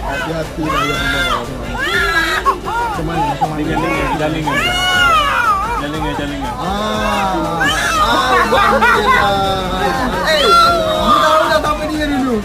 Hati-hati lah yang bawa. Kemana? Jalingan. Alhamdulillah. Ini tahu dah sampai dia dulu.